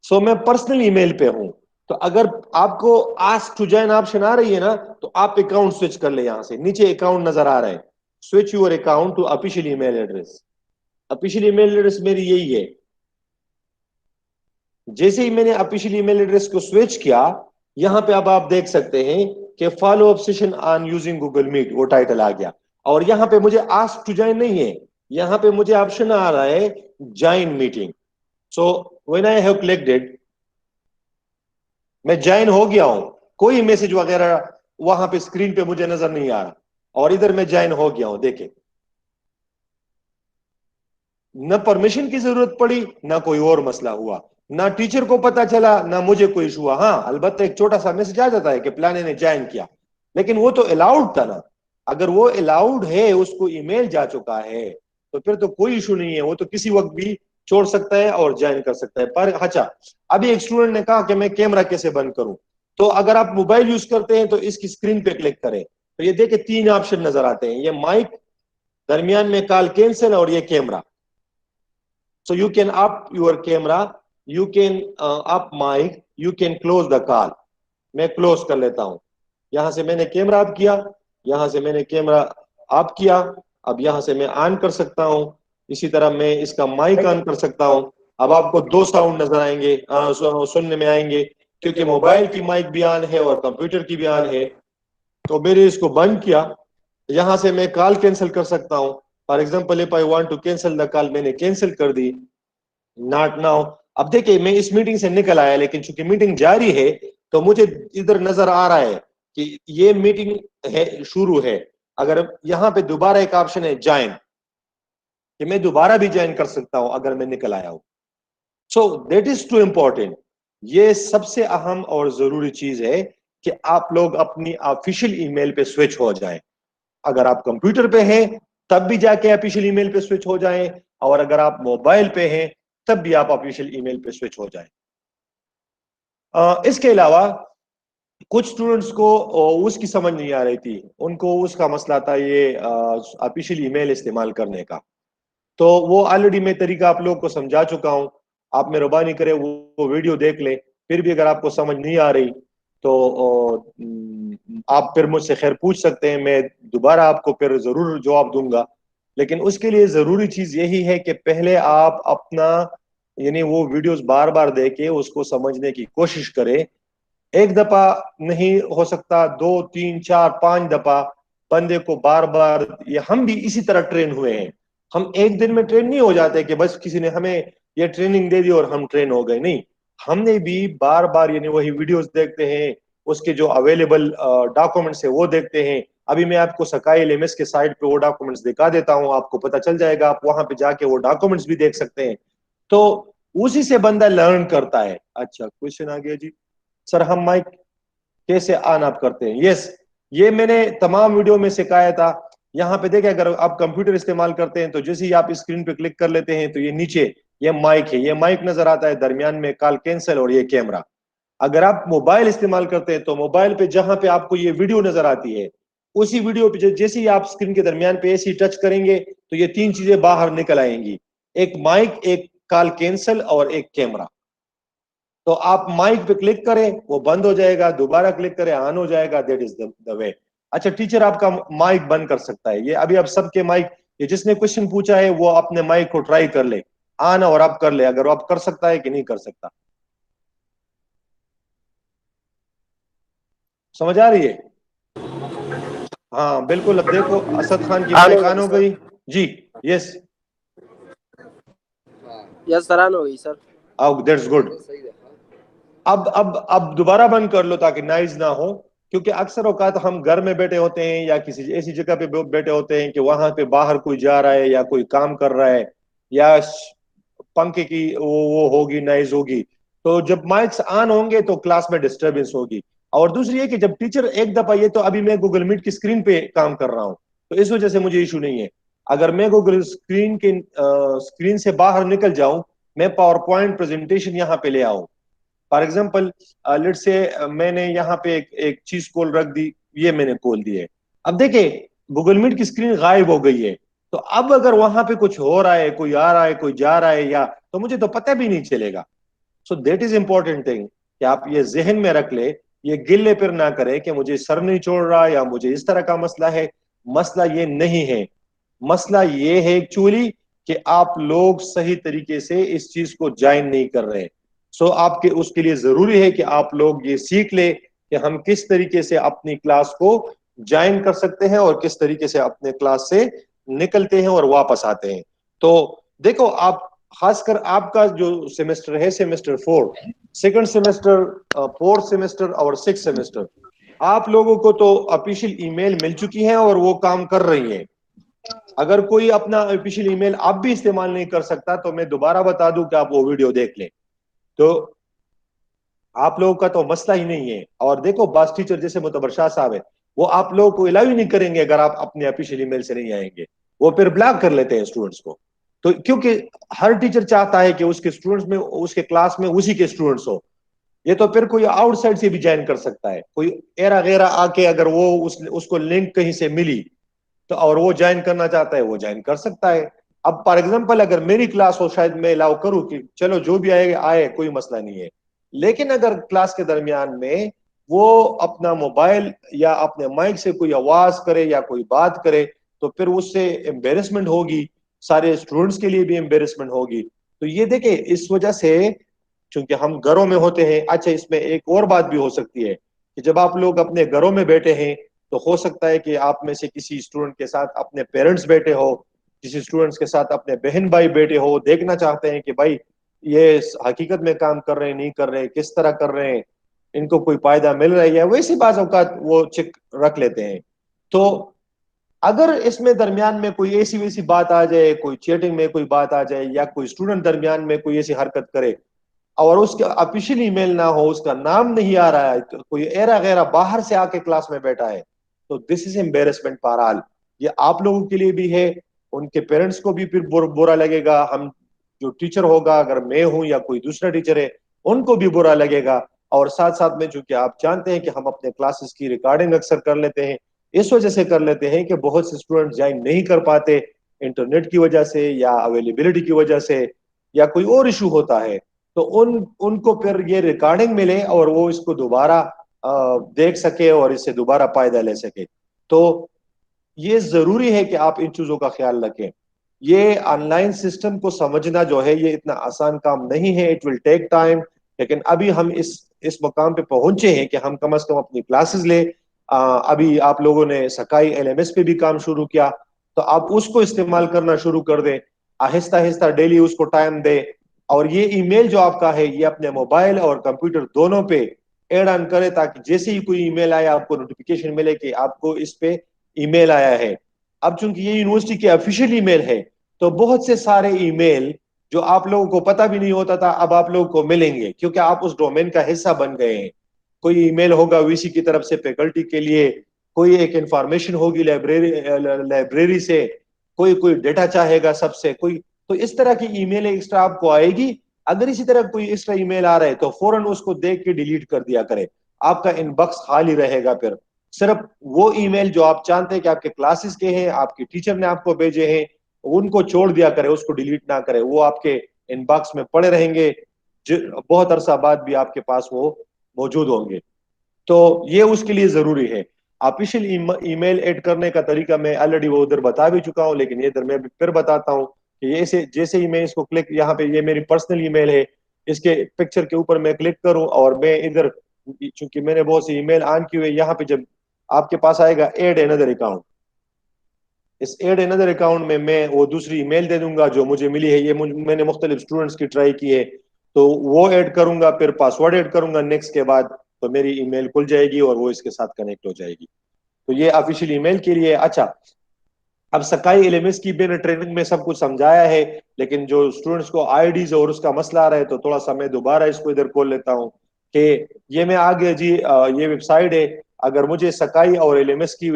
سو میں پرسنل ای میل پہ ہوں, تو اگر آپ کو آسک ٹو جوائن آپشن آ رہی ہے نا تو آپ اکاؤنٹ سوئچ کر لیں. یہاں سے نیچے اکاؤنٹ نظر آ رہا ہے, switch your account to official email address. Official email address میری یہی ہے. جیسے ہی میں نے آفیشیل ای میل ایڈریس کو سوئچ کیا, یہاں پہ اب آپ دیکھ سکتے ہیں کہ follow up session on using Google Meet وہ ٹائٹل آ گیا. اور یہاں پہ مجھے آسک ٹو جوائن نہیں ہے, یہاں پہ مجھے آپشن آ رہا ہے join meeting. So when I have clicked it, میں جوائن ہو گیا ہوں, کوئی میسج وغیرہ وہاں پہ اسکرین پہ مجھے نظر نہیں آ رہا, اور ادھر میں جوائن ہو گیا ہوں. دیکھیں نہ پرمیشن کی ضرورت پڑی, نہ کوئی اور مسئلہ ہوا, نہ ٹیچر کو پتا چلا, نہ مجھے کوئی ایشو ہوا. ہاں البتہ ایک چھوٹا سا میسج آ جاتا ہے کہ پلانے نے جوائن کیا, لیکن وہ تو الاؤڈ تھا نا. اگر وہ الاؤڈ ہے, اس کو ای میل جا چکا ہے, تو پھر تو کوئی ایشو نہیں ہے, وہ تو کسی وقت بھی چھوڑ سکتا ہے اور جوائن کر سکتا ہے. پر اچھا, ابھی ایک اسٹوڈنٹ نے کہا کہ میں کیمرہ کیسے بند کروں, تو اگر آپ موبائل یوز کرتے ہیں تو اس کی اسکرین پہ کلک کریں, تو یہ دیکھیں تین آپشن نظر آتے ہیں, یہ مائک, درمیان میں کال کینسل, اور یہ camera. So you can up your camera, you can up mic, you can close the call. میں کلوز کر لیتا ہوں. یہاں سے میں نے کیمرہ آپ کیا, یہاں سے میں نے کیمرہ آپ کیا, اب یہاں سے میں آن کر سکتا ہوں. اسی طرح میں اس کا مائک آن کر سکتا ہوں. اب آپ کو دو ساؤنڈ نظر آئیں گے, سننے میں آئیں گے, کیونکہ موبائل کی مائک بھی آن ہے اور کمپیوٹر کی بھی آن ہے. تو میں نے اس کو بند کیا, یہاں سے میں کال کینسل کر سکتا ہوں. For example if I want to cancel the call, میں نے کینسل کر دی, not now. اب دیکھیں میں اس میٹنگ سے نکل آیا, لیکن چونکہ میٹنگ جاری ہے تو مجھے ادھر نظر آ رہا ہے کہ یہ میٹنگ ہے, شروع ہے. اگر یہاں پہ دوبارہ ایک آپشن ہے جوائن, کہ میں دوبارہ بھی جوائن کر سکتا ہوں اگر میں نکل آیا ہوں. سو دیٹ از ٹو امپورٹنٹ. یہ سب سے اہم اور ضروری چیز ہے کہ آپ لوگ اپنی آفیشیل ای میل پہ سوئچ ہو جائیں. اگر آپ کمپیوٹر پہ ہیں تب بھی جا کے آفیشیل ای میل پہ سوئچ ہو جائیں، اور اگر آپ موبائل پہ ہیں تب بھی آپ آفیشیل ای میل پہ سوئچ ہو جائیں۔ اس کے علاوہ کچھ اسٹوڈنٹس کو اس کی سمجھ نہیں آ رہی تھی، ان کو اس کا مسئلہ تھا یہ آفیشیل ای میل استعمال کرنے کا، تو وہ آلریڈی میں طریقہ آپ لوگوں کو سمجھا چکا ہوں، آپ مہربانی کریں وہ ویڈیو دیکھ لیں، پھر بھی اگر آپ کو سمجھ نہیں آ رہی تو آپ پھر مجھ سے خیر پوچھ سکتے ہیں، میں دوبارہ آپ کو پھر ضرور جواب دوں گا، لیکن اس کے لیے ضروری چیز یہی ہے کہ پہلے آپ اپنا یعنی وہ ویڈیوز بار بار دیکھ کے اس کو سمجھنے کی کوشش کریں، ایک دفعہ نہیں ہو سکتا، 2 3 4 5 دفعہ بندے کو بار بار، یہ ہم بھی اسی طرح ٹرین ہوئے ہیں، ہم ایک دن میں ٹرین نہیں ہو جاتے کہ بس کسی نے ہمیں یہ ٹریننگ دے دی اور ہم ٹرین ہو گئے، نہیں، ہم نے بھی بار بار یعنی وہی ویڈیوز دیکھتے ہیں، اس کے جو اویلیبل ڈاکومنٹس ہیں وہ دیکھتے ہیں۔ ابھی میں آپ کو سکائی ایل ایم ایس کے سائٹ پہ وہ ڈاکومنٹس دکھا دیتا ہوں، آپ کو پتہ چل جائے گا، آپ وہاں پہ جا کے وہ ڈاکومنٹس بھی دیکھ سکتے ہیں، تو اسی سے بندہ لرن کرتا ہے۔ اچھا کوشچن آ گیا جی، سر ہم مائک کیسے آن آپ کرتے ہیں؟ یس، یہ میں نے تمام ویڈیو میں سکھایا تھا، یہاں پہ دیکھیں اگر آپ کمپیوٹر استعمال کرتے ہیں تو جیسے ہی آپ اسکرین پہ کلک کر لیتے ہیں تو یہ نیچے یہ مائک ہے، یہ مائک نظر آتا ہے، درمیان میں کال کینسل اور یہ کیمرہ۔ اگر آپ موبائل استعمال کرتے ہیں تو موبائل پہ جہاں پہ آپ کو یہ ویڈیو نظر آتی ہے اسی ویڈیو پہ جیسے ہی آپ اسکرین کے درمیان پہ ایسی ٹچ کریں گے تو یہ 3 چیزیں باہر نکل آئیں گی، ایک مائک، ایک کال کینسل اور ایک کیمرہ۔ تو آپ مائک پہ کلک کریں وہ بند ہو جائے گا، دوبارہ کلک کریں آن ہو جائے گا، دیٹ از دا وے۔ اچھا ٹیچر آپ کا مائک بند کر سکتا ہے، یہ ابھی آپ سب کے مائک، یہ جس نے کوشچن پوچھا ہے وہ اپنے مائک کو ٹرائی کر لے، آن اور آپ کر لے، اگر آپ کر سکتا ہے کہ نہیں کر سکتا، سمجھ آ رہی ہے؟ ہاں بالکل، اب دیکھو اسد خان کی آن مائک ہو آن گئی ہو سر، گئی جی، یس، یس سر آن ہو گئی سر۔ That's good. اب دوبارہ بند کر لو تاکہ نائز نہ ہو، کیونکہ اکثر اوقات ہم گھر میں بیٹھے ہوتے ہیں یا کسی ایسی جگہ پہ بیٹھے ہوتے ہیں کہ وہاں پہ باہر کوئی جا رہا ہے یا کوئی کام کر رہا ہے یا پنکھے کی وہ ہوگی، نائز ہوگی، تو جب مائکس آن ہوں گے تو کلاس میں ڈسٹربنس ہوگی۔ اور دوسری یہ کہ جب ٹیچر ایک دفعہ، یہ تو ابھی میں گوگل میٹ کی اسکرین پہ کام کر رہا ہوں تو اس وجہ سے مجھے ایشو نہیں ہے، اگر میں گوگل اسکرین سے باہر نکل جاؤں، میں پاور پوائنٹ پریزنٹیشن یہاں پہ لے آؤں، فار ایگزامپل لیٹ سے میں نے یہاں پہ ایک چیز کول رکھ دی، یہ میں نے کول دی ہے، اب دیکھیں گوگل میٹ کی اسکرین غائب ہو گئی ہے، تو اب اگر وہاں پہ کچھ ہو رہا ہے، کوئی آ رہا ہے، کوئی جا رہا ہے، یا تو مجھے تو پتہ بھی نہیں چلے گا۔ So that is important thing کہ آپ یہ ذہن میں رکھ لے، یہ گلے پھر نہ کریں کہ مجھے سر نہیں چھوڑ رہا یا مجھے اس طرح کا مسئلہ ہے، مسئلہ یہ نہیں ہے، مسئلہ یہ ہے ایکچولی کہ آپ لوگ صحیح طریقے سے اس چیز کو جوائن نہیں کر رہے۔ سو آپ کے اس کے لیے ضروری ہے کہ آپ لوگ یہ سیکھ لیں کہ ہم کس طریقے سے اپنی کلاس کو جوائن کر سکتے ہیں اور کس طریقے سے اپنے کلاس سے نکلتے ہیں اور واپس آتے ہیں۔ تو دیکھو آپ، خاص کر آپ کا جو سیمسٹر ہے، semester 4، second semester, 4th semester اور 6th سیمسٹر، آپ لوگوں کو تو آفیشیل ای میل مل چکی ہے اور وہ کام کر رہی ہیں۔ اگر کوئی اپنا آفیشیل ای میل آپ بھی استعمال نہیں کر سکتا تو میں دوبارہ بتا دوں کہ آپ وہ ویڈیو دیکھ لیں، تو آپ لوگوں کا تو مسئلہ ہی نہیں ہے۔ اور دیکھو باس ٹیچر جیسے معتبر شاہ صاحب ہے، وہ آپ لوگوں کو الاو ہی نہیں کریں گے اگر آپ اپنے آفیشیل ای میل سے نہیں آئیں گے، وہ پھر بلاک کر لیتے ہیں اسٹوڈنٹس کو، تو کیونکہ ہر ٹیچر چاہتا ہے کہ اس کے اسٹوڈنٹس میں، اس کے کلاس میں اسی کے اسٹوڈنٹس ہو، یہ تو پھر کوئی آؤٹ سائڈ سے بھی جوائن کر سکتا ہے، کوئی ایرا غیرہ آ کے اگر وہ اس کو لنک کہیں سے ملی تو اور وہ جوائن کرنا چاہتا ہے وہ جوائن کر سکتا ہے۔ اب فار ایگزامپل اگر میری کلاس ہو شاید میں الاؤ کروں کہ چلو جو بھی آئے آئے، کوئی مسئلہ نہیں ہے، لیکن اگر کلاس کے درمیان میں وہ اپنا موبائل یا اپنے مائک سے کوئی آواز کرے یا کوئی بات کرے تو پھر اس سے امبیرسمنٹ ہوگی، سارے اسٹوڈنٹس کے لیے بھی امبیرسمنٹ ہوگی۔ تو یہ دیکھیں اس وجہ سے چونکہ ہم گھروں میں ہوتے ہیں، اچھا اس میں ایک اور بات بھی ہو سکتی ہے کہ جب آپ لوگ اپنے گھروں میں بیٹھے ہیں تو ہو سکتا ہے کہ آپ میں سے کسی اسٹوڈنٹ کے ساتھ اپنے پیرنٹس بیٹھے ہو، کسی اسٹوڈنٹس کے ساتھ اپنے بہن بھائی بیٹھے ہو، دیکھنا چاہتے ہیں کہ بھائی یہ حقیقت میں کام کر رہے ہیں نہیں کر رہے، کس طرح کر رہے ہیں، ان کو کوئی فائدہ مل رہا ہے، یا ویسی بعض اوقات وہ چیک رکھ لیتے ہیں۔ تو اگر اس میں درمیان میں کوئی ایسی ویسی بات آ جائے، کوئی چیٹنگ میں کوئی بات آ جائے، یا کوئی اسٹوڈنٹ درمیان میں کوئی ایسی حرکت کرے اور اس کا آفیشیل ای میل نہ ہو، اس کا نام نہیں آ رہا ہے، کوئی ایرا غیرہ باہر سے آ کے کلاس میں بیٹھا ہے، تو دس از embarrassment بہرحال یہ آپ لوگوں کے لیے بھی ہے, ان کے پیرنٹس کو بھی پھر برا لگے گا, ہم جو ٹیچر ہوگا اگر میں ہوں یا کوئی دوسرا ٹیچر ہے ان کو بھی برا لگے گا. اور ساتھ ساتھ میں چونکہ آپ جانتے ہیں کہ ہم اپنے کلاسز کی ریکارڈنگ اکثر کر لیتے ہیں, اس وجہ سے کر لیتے ہیں کہ بہت سے اسٹوڈنٹ جوائن نہیں کر پاتے انٹرنیٹ کی وجہ سے یا اویلیبلٹی کی وجہ سے یا کوئی اور ایشو ہوتا ہے, تو ان کو پھر یہ ریکارڈنگ ملے اور وہ اس کو دوبارہ دیکھ سکے اور اس سے دوبارہ فائدہ لے سکے. تو یہ ضروری ہے کہ آپ ان چیزوں کا خیال رکھیں. یہ آن لائن سسٹم کو سمجھنا جو ہے یہ اتنا آسان کام نہیں ہے, اٹ ول ٹیک ٹائم, لیکن ابھی ہم اس مقام پہ پہنچے ہیں کہ ہم کم از کم اپنی کلاسز لیں. ابھی آپ لوگوں نے سکائی LMS پہ بھی کام شروع کیا, تو آپ اس کو استعمال کرنا شروع کر دیں, آہستہ آہستہ ڈیلی اس کو ٹائم دیں. اور یہ ای میل جو آپ کا ہے یہ اپنے موبائل اور کمپیوٹر دونوں پہ ایڈ آن کرے, تاکہ جیسے ہی کوئی ای میل آیا آپ کو نوٹیفیکیشن ملے کہ آپ کو اس پہ ای میل آیا ہے. اب چونکہ یہ یونیورسٹی کے آفیشیل ای میل ہے تو بہت سے سارے ای میل جو آپ لوگوں کو پتہ بھی نہیں ہوتا تھا اب آپ لوگوں کو ملیں گے, کیونکہ آپ اس ڈومین کا حصہ بن گئے ہیں. کوئی ای میل ہوگا VC کی طرف سے فیکلٹی کے لیے, کوئی ایک انفارمیشن ہوگی لائبریری سے, کوئی ڈیٹا چاہے گا سب سے, کوئی تو اس طرح کی ای میل ایکسٹرا آپ کو آئے گی. اگر اسی طرح کوئی ایکسٹرا ای میل آ رہا ہے تو فوراً اس کو دیکھ کے ڈیلیٹ کر دیا کرے, آپ کا ان باکس خالی رہے گا. پھر صرف وہ ای میل جو آپ جانتے ہیں کہ آپ کے کلاسز کے ہیں, آپ کے ٹیچر نے آپ کو بھیجے ہیں, ان کو چھوڑ دیا کرے, اس کو ڈیلیٹ نہ کرے, وہ آپ کے ان باکس میں پڑے رہیں گے, بہت عرصہ بعد بھی آپ کے پاس وہ موجود ہوں گے. تو یہ اس کے لیے ضروری ہے. آفیشیل ای میل ایڈ کرنے کا طریقہ میں آلریڈی وہ ادھر بتا بھی چکا ہوں, لیکن یہ ادھر میں پھر بتاتا ہوں کہ یہ جیسے ہی میں اس کو کلک, یہاں پہ یہ میری پرسنل ای میل ہے, اس کے پکچر کے اوپر میں کلک کروں اور میں ادھر چونکہ میں نے بہت سی ای میل آن کی ہوئے, یہاں پہ جب آپ کے پاس آئے گا ایڈ اندر اکاؤنٹ, اس ایڈ اندر اکاؤنٹ میں وہ دوسری ای میل دے دوں گا جو مجھے ملی ہے. یہ میں نے مختلف اسٹوڈنٹس کی ٹرائی کی ہے, تو وہ ایڈ کروں گا, پھر پاسورڈ ایڈ کروں گا نیکسٹ کے بعد, تو میری ای میل کھل جائے گی اور وہ اس کے ساتھ کنیکٹ ہو جائے گی. تو یہ آفیشیل ای میل کے لیے. اچھا, اب سکائی LMS کی بھی نے ٹریننگ میں سب کچھ سمجھایا ہے, لیکن جو اسٹوڈنٹس کو IDs اور اس کا مسئلہ آ رہا ہے تو تھوڑا سا میں دوبارہ اس کو ادھر کھول لیتا ہوں کہ یہ میں آگے جی یہ ویب سائٹ ہے, اگر مجھے سکائی اور LMS کی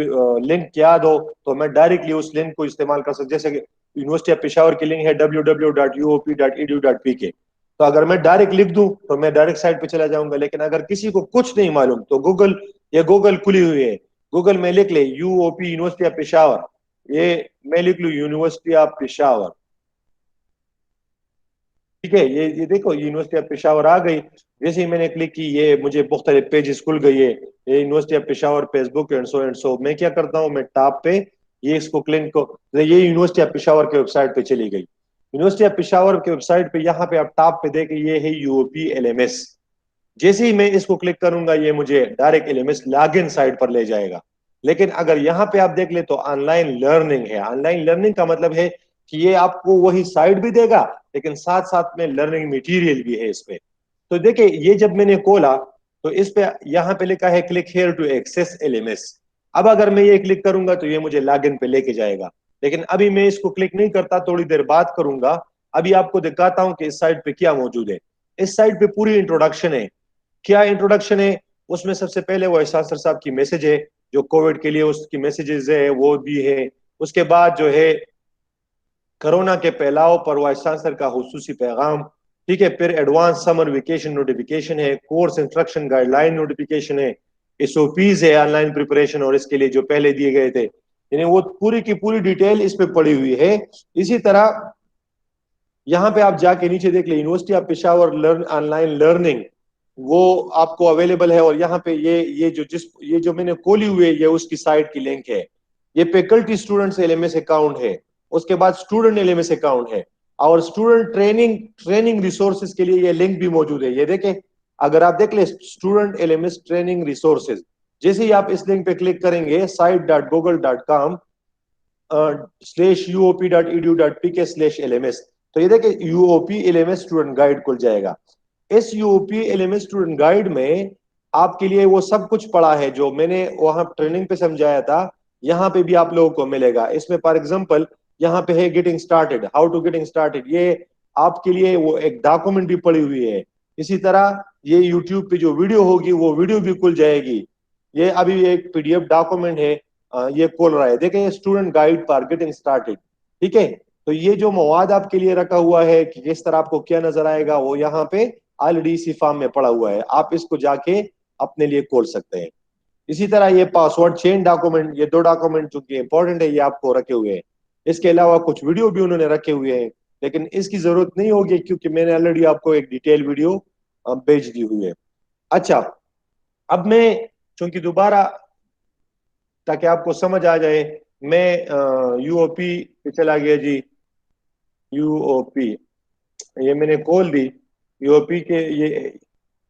لنک یاد ہو تو میں ڈائریکٹلی اس لنک کو استعمال کر سکتا, جیسے کہ یونیورسٹی آف پشاور کی لنک ہے www.uop.edu.pk, تو اگر میں ڈائریکٹ لکھ دوں تو میں ڈائریکٹ سائٹ پہ چلا جاؤں گا. لیکن اگر کسی کو کچھ نہیں معلوم تو گوگل کھلی ہوئی ہے, گوگل میں لکھ لے UOP یونیورسٹی آف پشاور, یہ میں لکھ لوں یونیورسٹی آف پشاور, ٹھیک ہے, یہ دیکھو یونیورسٹی آف پشاور آ گئی. جیسے ہی میں نے کلک کی یہ مجھے مختلف پیجز کھل گئی ہے, یہ university of Peshawar Facebook and so. میں کیا کرتا ہوں, میں ٹاپ پہ یہ اس کو کلک کو, یہ یونیورسٹی آف پشاور کے ویب سائٹ پہ چلی گئی. یونیورسٹی آف پشاور کے ویب سائٹ پہ یہاں پہ آپ ٹاپ پہ دیکھیں یہ ہے UOP LMS. جیسے ہی میں اس کو کلک کروں گا یہ مجھے direct LMS log in site پر لے جائے گا. لیکن اگر یہاں پہ آپ دیکھ لیں تو آن لائن لرننگ ہے. آن لائن لرننگ کا مطلب ہے کہ یہ آپ کو وہی سائٹ بھی دے گا لیکن ساتھ ساتھ میں لرننگ میٹیریل بھی ہے اس پہ. تو دیکھیں یہ جب میں نے کھولا تو اس پہ یہاں پہ لکھا ہے click here to access LMS. اب اگر میں یہ کلک کروں گا تو یہ مجھے لاگ ان پہ لے کے جائے گا, لیکن ابھی میں اس کو کلک نہیں کرتا, تھوڑی دیر بعد کروں گا. ابھی آپ کو دکھاتا ہوں کہ اس سائٹ پہ کیا موجود ہے. اس سائٹ پہ پوری انٹروڈکشن ہے. کیا انٹروڈکشن ہے, اس میں سب سے پہلے وہ احسان سر صاحب کی میسج ہے جو کووڈ کے لیے اس کی میسیجز ہے وہ بھی ہے. اس کے بعد جو ہے کرونا کے پھیلاؤ پر وائس چانسلر کا خصوصی پیغام, ٹھیک ہے. پھر ایڈوانس سمر ویکیشن نوٹیفیکیشن ہے, course instruction guide line notification ہے, SOPs ہے آن لائن پریپریشن اور اس کے لیے جو پہلے دیے گئے تھے, یعنی وہ پوری کی پوری ڈیٹیل اس پہ پڑی ہوئی ہے. اسی طرح یہاں پہ آپ جا کے نیچے دیکھ لیں university of Peshawar on line learning, وہ آپ کو اویلیبل ہے. اور یہاں پہ یہ جو میں نے کھولی ہوئی ہے یہ اس کی سائٹ کی لنک ہے. یہ فیکلٹی اسٹوڈنٹس LMS اکاؤنٹ ہے, اس کے بعد اسٹوڈنٹ LMS اکاؤنٹ ہے, اور اسٹوڈنٹ ٹریننگ ریسورسز کے لیے یہ لنک بھی موجود ہے. یہ دیکھیں اگر آپ دیکھ لیں اسٹوڈنٹ LMS ٹریننگ ریسورسز, جیسے ہی آپ اس لنک پہ کلک کریں گے site.google.com/uop.edu.pk/LMS, تو یہ دیکھیں UOP LMS اسٹوڈنٹ گائیڈ کھل جائے گا. اس UOP LMS اسٹوڈنٹ گائیڈ میں آپ کے لیے وہ سب کچھ پڑا ہے جو میں نے وہاں ٹریننگ پہ سمجھایا تھا, یہاں پہ بھی آپ لوگوں کو ملے گا. اس میں فار ایگزامپل یہاں پہ ہے گیٹنگ سٹارٹیڈ, ہاؤ ٹو گیٹنگ سٹارٹیڈ, یہ آپ کے لیے وہ ایک ڈاکومنٹ بھی پڑی ہوئی ہے. اسی طرح یہ یوٹیوب پہ جو ویڈیو ہوگی وہ ویڈیو بھی کھل جائے گی. یہ ابھی ایک PDF ڈاکومنٹ ہے، یہ کھول رہا ہے، دیکھیں student guide for getting started, ٹھیک ہے. تو یہ جو مواد آپ کے لیے رکھا ہوا ہے کہ کس طرح آپ کو کیا نظر آئے گا، وہ یہاں پہ آلریڈی اسی فارم میں پڑا ہوا ہے، آپ اس کو جا کے اپنے لیے کھول سکتے ہیں. اسی طرح یہ پاسورڈ چین ڈاکومنٹ، یہ 2 ڈاکومنٹ جو کہ امپورٹنٹ ہے، یہ آپ کو رکھے ہوئے ہیں. اس کے علاوہ کچھ ویڈیو بھی انہوں نے رکھے ہوئے ہیں، لیکن اس کی ضرورت نہیں ہوگی کیونکہ میں نے آلریڈی آپ کو ایک ڈیٹیل ویڈیو بھیج دی ہوئی ہے. اچھا، اب میں چونکہ دوبارہ تاکہ آپ کو سمجھ آ جائے، میں یو او پی پہ چلا گیا جی. یو او پی یہ میں نے کھول دی، یو او پی کے یہ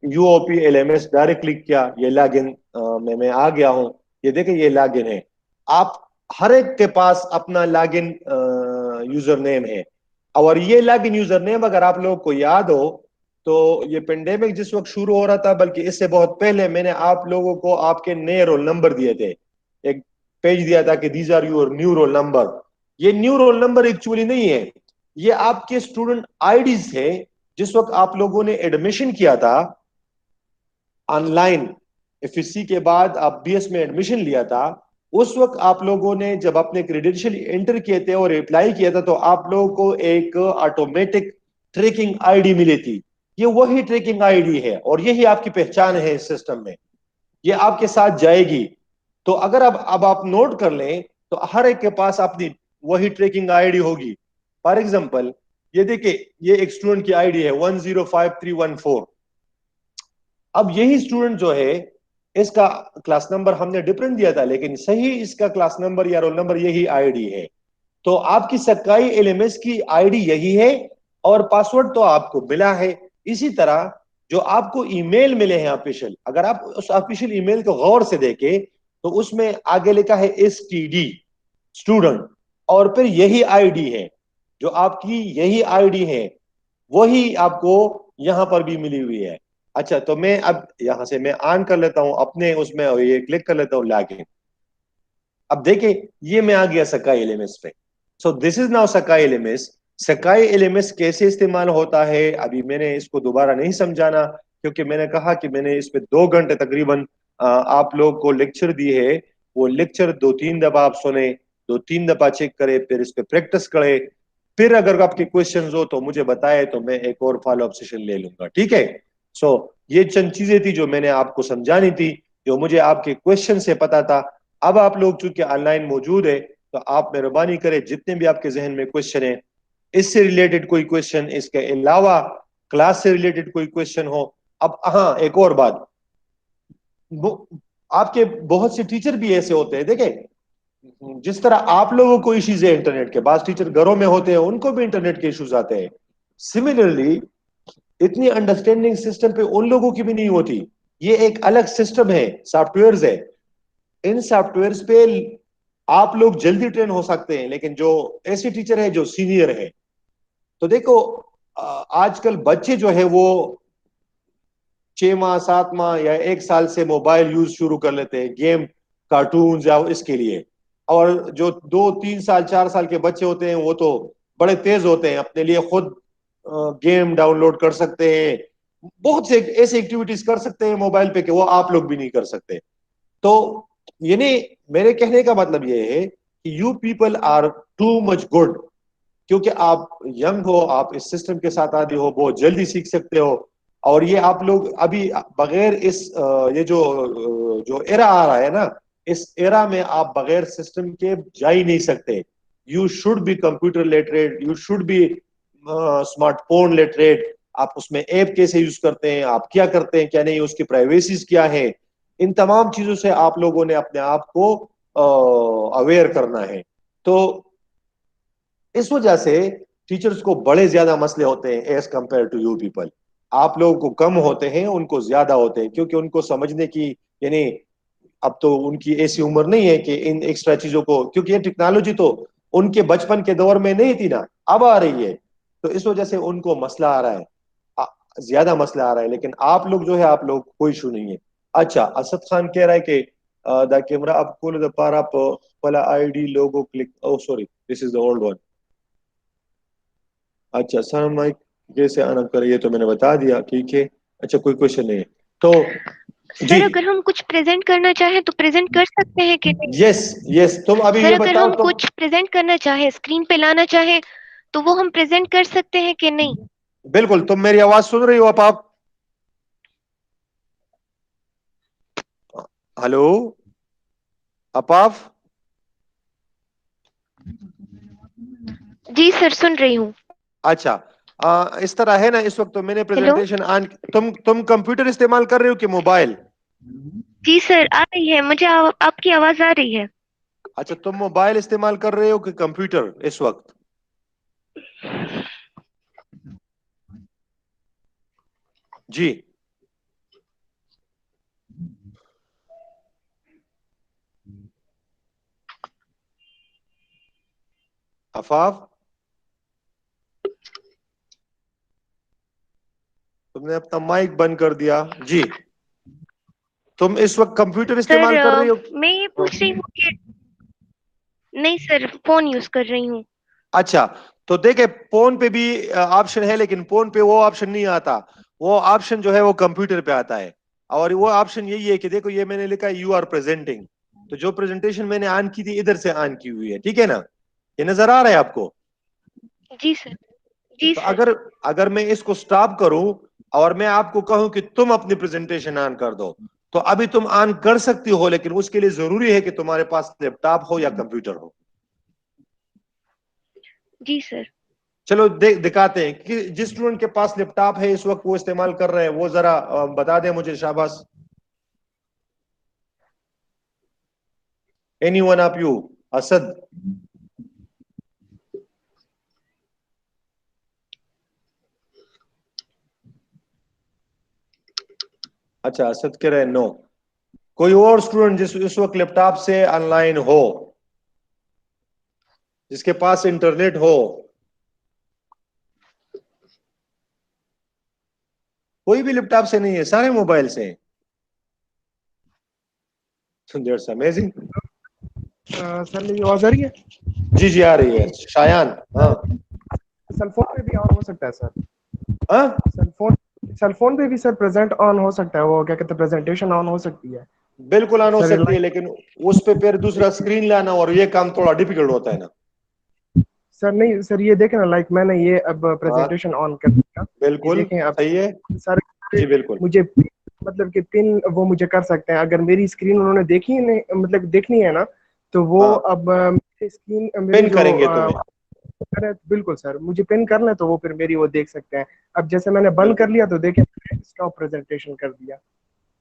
U O P L M S direct click کیا، یہ لاگ ان میں آ گیا ہوں. یہ دیکھیں یہ لاگ ان ہے. آپ ہر ایک کے پاس اپنا لاگ ان یوزر نیم ہے، اور یہ لاگ ان یوزر نیم اگر آپ لوگوں کو یاد ہو تو یہ پینڈیمک جس وقت شروع ہو رہا تھا، بلکہ اس سے بہت پہلے میں نے آپ لوگوں کو آپ کے نئے رول نمبر دیے تھے، ایک پیج دیا تھا کہ these are your new roll number. یہ نیو رول نمبر ایکچولی نہیں ہے، یہ آپ کے اسٹوڈنٹ آئی ڈیز تھے. جس وقت آپ لوگوں نے ایڈمیشن کیا تھا online F S C کے بعد آپ BS میں ایڈمیشن لیا تھا، اس وقت آپ لوگوں نے جب اپنے کریڈینشیل انٹر کیے تھے اور اپلائی کیا تھا تو آپ لوگوں کو ایک آٹومیٹک ٹریکنگ آئی ڈی ملی تھی. یہ وہی ٹریکنگ آئی ڈی ہے اور یہی آپ کی پہچان ہے اس سسٹم میں، یہ آپ کے ساتھ جائے گی. تو اگر اب آپ نوٹ کر لیں تو ہر ایک کے پاس اپنی وہی ٹریکنگ آئی ڈی ہوگی. فار ایگزامپل یہ دیکھیں، یہ ایک اسٹوڈنٹ کی آئی ڈی ہے 105314. اب یہی اسٹوڈنٹ جو ہے اس کا کلاس نمبر ہم نے ڈفرنٹ دیا تھا، لیکن صحیح اس کا کلاس نمبر یا رول نمبر یہی آئی ڈی ہے. تو آپ کی سکائی ایل ایم ایس کی آئی ڈی یہی ہے اور پاسورڈ تو آپ کو ملا ہے. اسی طرح جو آپ کو ای میل ملے ہیں آفیشیل، اگر آپ اس آفیشیل ای میل کو غور سے دیکھیں تو اس میں آگے لکھا ہے STD اسٹوڈنٹ، اور پھر یہی آئی ڈی ہے جو آپ کی یہی آئی ڈی ہے، وہی آپ کو یہاں پر بھی ملی ہوئی ہے. اچھا، تو میں اب یہاں سے میں آن کر لیتا ہوں اپنے اس میں، یہ کلک کر لیتا ہوں لاگ ان. اب دیکھیں یہ میں آ گیا سکائی ایل ایم ایس پہ. So this is now Sky L M S. Sky L M S کیسے استعمال ہوتا ہے ابھی میں نے اس کو دوبارہ نہیں سمجھانا، کیونکہ میں نے کہا کہ میں نے اس پہ 2 گھنٹے تقریباً آپ لوگ کو لیکچر دی ہے. وہ لیکچر 2-3 دفعہ آپ سنیں، 2-3 دفعہ چیک کرے، پھر اس پہ پریکٹس کرے، پھر اگر آپ کے کوشچنز ہو تو مجھے بتائے تو میں ایک اور فالو اپ سیشن لے لوں گا، ٹھیک ہے. سو یہ چند چیزیں تھی جو میں نے آپ کو سمجھانی تھی، جو مجھے آپ کے کوشچن سے پتا تھا. اب آپ لوگ چونکہ آن لائن موجود ہے تو آپ مہربانی کریں جتنے بھی آپ کے ذہن میں کوشچن ہیں، اس سے ریلیٹڈ کوئی کوشچن، اس کے علاوہ کلاس سے ریلیٹڈ کوئی کوشچن ہو. اب ہاں ایک اور بات، آپ کے بہت سے ٹیچر بھی ایسے ہوتے ہیں، دیکھیں جس طرح آپ لوگوں کو ایشوز ہے انٹرنیٹ کے، بعض ٹیچر گھروں میں ہوتے ہیں ان کو بھی انٹرنیٹ کے ایشوز آتے ہیں. سملرلی اتنی انڈرسٹینڈنگ سسٹم پہ ان لوگوں کی بھی نہیں ہوتی. یہ ایک الگ سسٹم ہے، سافٹ ویئرز ہے. ان سافٹ ویئرز پہ آپ لوگ جلدی ٹرین ہو سکتے ہیں، لیکن جو ایسے ٹیچر ہے جو سینئر ہے، تو دیکھو آج کل بچے جو ہے وہ 6 ماہ 7 ماہ یا 1 سال سے موبائل یوز شروع کر لیتے ہیں، گیم کارٹونز یا اس کے لیے. اور جو 2-3 سال 4 سال کے بچے ہوتے ہیں وہ تو بڑے تیز ہوتے ہیں، اپنے لیے خود گیم ڈاؤن لوڈ کر سکتے ہیں، بہت سے ایسی ایکٹیویٹیز کر سکتے ہیں موبائل پہ کہ وہ آپ لوگ بھی نہیں کر سکتے. تو یعنی میرے کہنے کا مطلب یہ ہے کہ you people are too much good, کیونکہ آپ ینگ ہو، آپ اس سسٹم کے ساتھ آدھی ہو، بہت جلدی سیکھ سکتے ہو. اور یہ آپ لوگ ابھی بغیر اس یہ جو ایرا آ رہا ہے نا، اس ایرا میں آپ بغیر سسٹم کے جا ہی نہیں سکتے. You should be computer literate, you should be smart phone literate. آپ اس میں ایپ کیسے یوز کرتے ہیں، آپ کیا کرتے ہیں کیا نہیں، اس کی پرائیویسیز کیا ہے، ان تمام چیزوں سے آپ لوگوں نے اپنے آپ کو اویئر کرنا ہے. تو اس وجہ سے ٹیچرز کو بڑے زیادہ مسئلے ہوتے ہیں as compare to you people. آپ لوگوں کو کم ہوتے ہیں، ان کو زیادہ ہوتے ہیں، کیونکہ ان کو سمجھنے کی یعنی اب تو ان کی ایسی عمر نہیں ہے کہ ان ایکسٹرا چیزوں کو، کیونکہ یہ ٹیکنالوجی تو ان کے بچپن کے دور میں نہیں تھی نا، اب آ رہی ہے، تو اس وجہ سے ان کو مسئلہ آ رہا ہے، زیادہ مسئلہ آ رہا ہے. لیکن آپ لوگ جو ہے آپ لوگ کوئی ایشو نہیں ہے. اچھا، اسد خان کہہ رہا ہے کہ دا کیمرہ اب کھول دا پارا پلا I D logo click, O sorry this is the old one. اچھا سر مائک جیسے آن کرے، یہ تو میں نے بتا دیا، ٹھیک ہے. اچھا کوئی کوشچن نہیں ہے تو جی سر اگر ہم کچھ پریزنٹ کرنا چاہیں تو پریزنٹ کر سکتے ہیں کہ نہیں؟ یس یس تم ابھی سر یہ اگر بتاؤ ہم کچھ پریزنٹ کرنا چاہیں اسکرین پہ لانا چاہیں تو وہ ہم پریزنٹ کر سکتے ہیں کہ نہیں؟ بالکل. تم میری آواز سن رہی ہو آپ ہلو اپاف؟ جی سر سن رہی ہوں. اچھا اس طرح ہے نا اس وقت تو میں نے ہیلو. پریزنٹیشن آن تم کمپیوٹر استعمال کر رہے ہو کہ موبائل؟ جی سر آ رہی ہے مجھے آپ کی آواز آ رہی ہے. اچھا تم موبائل استعمال کر رہے ہو کہ کمپیوٹر اس وقت؟ جی آفاف تم نے اپنا مائک بند کر دیا. جی تم اس وقت کمپیوٹر سر استعمال کر رہی ہو؟ میں یہ پوچھ رہی ہوں کہ نہیں سر فون یوز کر رہی ہوں. اچھا تو دیکھیں فون پہ بھی آپشن ہے لیکن فون پہ وہ آپشن نہیں آتا. وہ آپشن جو ہے وہ کمپیوٹر پہ آتا ہے اور وہ آپشن یہی ہے کہ دیکھو یہ میں نے لکھا یو آر پریزنٹنگ. تو جو پریزنٹیشن میں نے آن کی تھی ادھر سے آن کی ہوئی ہے. ٹھیک ہے نا؟ یہ نظر آ رہا ہے آپ کو؟ جی سر. جی تو سر. اگر میں اس کو سٹاپ کروں اور میں آپ کو کہوں کہ تم اپنی پریزنٹیشن آن کر دو تو ابھی تم آن کر سکتی ہو لیکن اس کے لیے ضروری ہے کہ تمہارے پاس لیپ ٹاپ ہو یا کمپیوٹر ہو. جی سر. چلو دکھاتے ہیں کہ جس اسٹوڈنٹ کے پاس لیپ ٹاپ ہے اس وقت وہ استعمال کر رہے ہیں وہ ذرا بتا دیں مجھے. شاباش. Any one of you? Asad? اچھا اسد کہہ رہے نو. کوئی اور اسٹوڈنٹ جس اس وقت لیپ ٹاپ سے آن لائن ہو جس کے پاس انٹرنیٹ ہو؟ کوئی بھی لیپ ٹاپ سے نہیں ہے سارے موبائل سے ہیں. That's amazing. سر میری آواز آ رہی ہے؟ جی جی آ رہی ہے. شایان ہاں سیل فون پہ بھی آن ہو سکتا ہے سر. ہاں سیل فون پہ بھی سر پریزنٹ آن ہو سکتا ہے. وہ کیا کہتے ہیں پریزنٹیشن آن ہو سکتی ہے. بالکل آن ہو سر سکتی ہے لیکن اس پہ پھر دوسرا اسکرین لانا اور یہ کام تھوڑا ڈیفیکلٹ ہوتا ہے نا. سر نہیں سر یہ دیکھیں نا لائک میں نے یہ اب ہاں پریزنٹیشن آن کر دیا. یہ بالکل دیکھیں اب صحیح ہے. سر جی بالکل مجھے مطلب کہ پن وہ مجھے کر سکتے ہیں. اگر میری اسکرین انہوں نے دیکھی نہیں مطلب دیکھنی ہے نا تو وہ ہاں اب اسکرین میری پن جو کریں گے تمہیں. بالکل سر مجھے پن کر لیں تو وہ پھر میری وہ دیکھ سکتے ہیں. اب جیسے میں نے بند کر بالکل لیا تو دیکھیں اسٹاپ پریزنٹیشن کر دیا.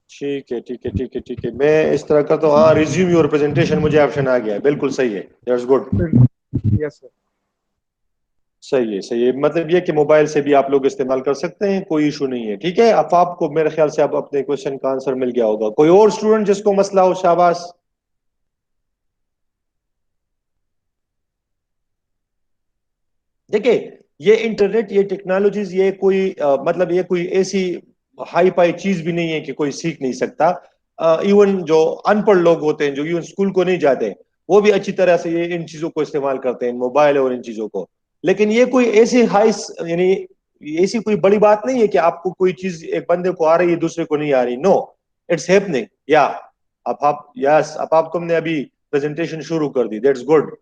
ٹھیک ہے ٹھیک ہے ٹھیک ہے ٹھیک ہے میں اس طرح کرتا ہوں. ہاں ریزیوم یور پریزنٹیشن مجھے آپشن آ گیا ہے. بالکل صحیح ہے. That's good. Yes sir. صحیح ہے صحیح ہے. مطلب یہ کہ موبائل سے بھی آپ لوگ استعمال کر سکتے ہیں کوئی ایشو نہیں ہے. ٹھیک ہے اب آپ کو میرے خیال سے اب اپنے کوشچن کا آنسر مل گیا ہوگا. کوئی اور اسٹوڈنٹ جس کو مسئلہ ہو؟ شاباش. دیکھیں یہ انٹرنیٹ یہ ٹیکنالوجیز یہ کوئی مطلب یہ کوئی ایسی ہائی پائی چیز بھی نہیں ہے کہ کوئی سیکھ نہیں سکتا. ایون جو ان پڑھ لوگ ہوتے ہیں جو ایون اسکول کو نہیں جاتے وہ بھی اچھی طرح سے یہ ان چیزوں کو استعمال کرتے ہیں موبائل اور ان چیزوں کو. لیکن یہ کوئی ایسی ہائی یعنی ایسی کوئی بڑی بات نہیں ہے کہ آپ کو کوئی چیز ایک بندے کو آ رہی ہے دوسرے کو نہیں آ رہی. نو اٹس ہیپننگ. یا اب یس اب تم نے ابھی پریزنٹیشن شروع کر دی. That's good.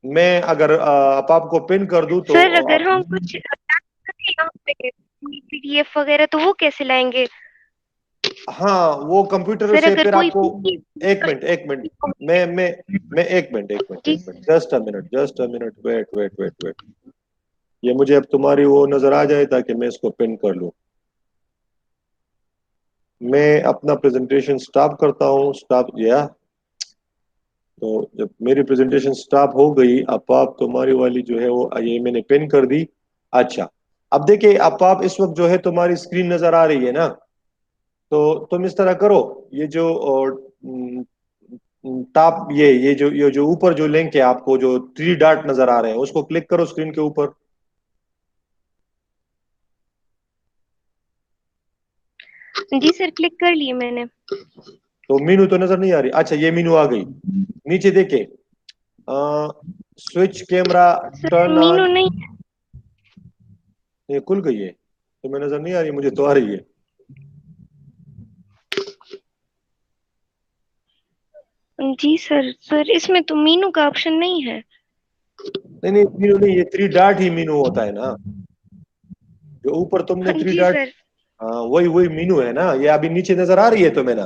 میں اگر آپ کو پن کر دوں تو سر اگر ہم کچھ پی ڈی ایف وغیرہ تو وہ کیسے لائیں گے؟ ہاں وہ کمپیوٹر سر سے اگر پھر کوئی آپ کو ایک منٹ میں ایک جی minute just a minute wait. یہ مجھے اب تمہاری وہ نظر آ جائے تاکہ میں اس کو پن کر لوں. میں اپنا پریزنٹیشن سٹاپ کرتا ہوں. سٹاپ کیا تو جب میری پریزنٹیشن سٹاپ ہو گئی اب آپ تمہاری والی جو ہے وہ یہ میں نے پن کر دی. اچھا اب دیکھیں اب آپ اس وقت جو ہے تمہاری اسکرین نظر آ رہی ہے نا تو تم اس طرح کرو یہ جو ٹاپ یہ جو اوپر جو لنک ہے آپ کو جو 3 ڈاٹ نظر آ رہے ہیں اس کو کلک کرو اسکرین کے اوپر. جی سر کلک کر لیے میں نے. تو مینو تو نظر نہیں آ رہی. اچھا یہ مینو آ گئی. نیچے دیکھیں switch camera sir turn on. Menu نہیں. یہ کھل گئی ہے تمہیں نظر نہیں آ رہی؟ مجھے تو آ رہی ہے. جی سر سر اس میں تو مینو کا آپشن نہیں ہے. نہیں مینو نہیں, یہ 3 ڈاٹ ہی مینو ہوتا ہے نا, جو اوپر تم نے 3 جی ڈاٹ, سر. ہاں وہی مینو ہے نا. یہ ابھی نیچے نظر آ رہی ہے تمہیں نا,